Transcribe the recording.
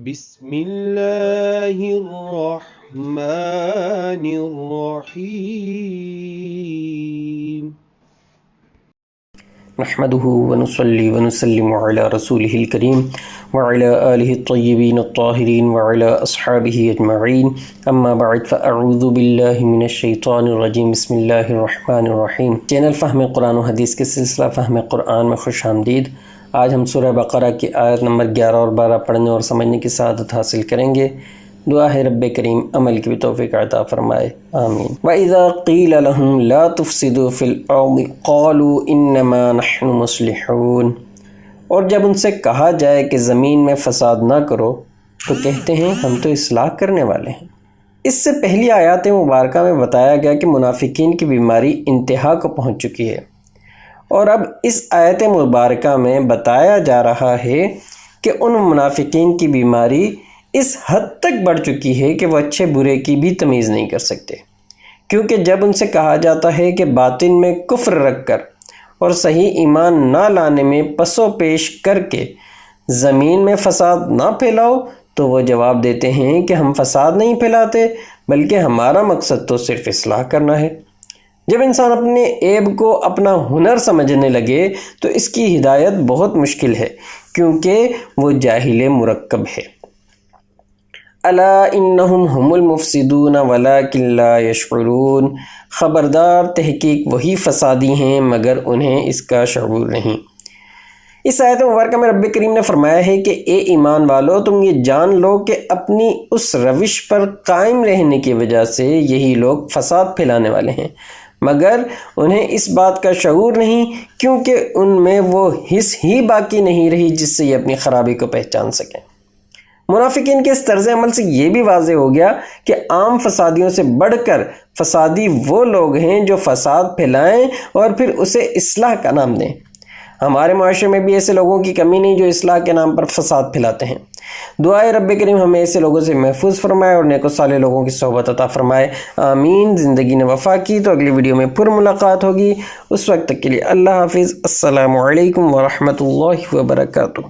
بسم اللہ الرحمن الرحیم نحمده ونصلي ونسلم على رسوله الكريم وعلى آله الطيبين الطاهرين وعلى أصحابه أجمعين أما بعد فأعوذ بالله من الشيطان الرجيم بسم الله الرحمن الرحيم چینل فہم قرآن و حدیث کے سلسلہ فہم قرآن میں خوش آمدید۔ آج ہم سورہ بقرہ کی آیت نمبر 11 اور 12 پڑھنے اور سمجھنے کی سعادت حاصل کریں گے۔ دعا ہے رب کریم عمل کی بھی توفیق عطا فرمائے، آمین۔ وَإِذَا قِيلَ لَهُمْ لَا تُفْسِدُوا فِي الْأَرْضِ قَالُوا إِنَّمَا نَحْنُ مُصْلِحُونَ، اور جب ان سے کہا جائے کہ زمین میں فساد نہ کرو تو کہتے ہیں ہم تو اصلاح کرنے والے ہیں۔ اس سے پہلی آیات مبارکہ میں بتایا گیا کہ منافقین کی بیماری انتہا کو پہنچ چکی ہے، اور اب اس آیت مبارکہ میں بتایا جا رہا ہے کہ ان منافقین کی بیماری اس حد تک بڑھ چکی ہے کہ وہ اچھے برے کی بھی تمیز نہیں کر سکتے، کیونکہ جب ان سے کہا جاتا ہے کہ باطن میں کفر رکھ کر اور صحیح ایمان نہ لانے میں پس و پیش کر کے زمین میں فساد نہ پھیلاؤ تو وہ جواب دیتے ہیں کہ ہم فساد نہیں پھیلاتے بلکہ ہمارا مقصد تو صرف اصلاح کرنا ہے۔ جب انسان اپنے عیب کو اپنا ہنر سمجھنے لگے تو اس کی ہدایت بہت مشکل ہے، کیونکہ وہ جاہل مرکب ہے۔ الا انہم ہم المفسدون ولکن لا یشعرون، خبردار تحقیق وہی فسادی ہیں مگر انہیں اس کا شعور نہیں۔ اس آیت مبارکہ میں رب کریم نے فرمایا ہے کہ اے ایمان والو، تم یہ جان لو کہ اپنی اس روش پر قائم رہنے کی وجہ سے یہی لوگ فساد پھیلانے والے ہیں، مگر انہیں اس بات کا شعور نہیں، کیونکہ ان میں وہ حس ہی باقی نہیں رہی جس سے یہ اپنی خرابی کو پہچان سکیں۔ منافقین کے اس طرز عمل سے یہ بھی واضح ہو گیا کہ عام فسادیوں سے بڑھ کر فسادی وہ لوگ ہیں جو فساد پھیلائیں اور پھر اسے اصلاح کا نام دیں۔ ہمارے معاشرے میں بھی ایسے لوگوں کی کمی نہیں جو اصلاح کے نام پر فساد پھیلاتے ہیں۔ دعائے رب کریم ہمیں ایسے لوگوں سے محفوظ فرمائے اور نیک و صالح لوگوں کی صحبت عطا فرمائے، آمین۔ زندگی نے وفا کی تو اگلی ویڈیو میں پھر ملاقات ہوگی، اس وقت تک کے لیے اللہ حافظ۔ السلام علیکم ورحمۃ اللہ وبرکاتہ۔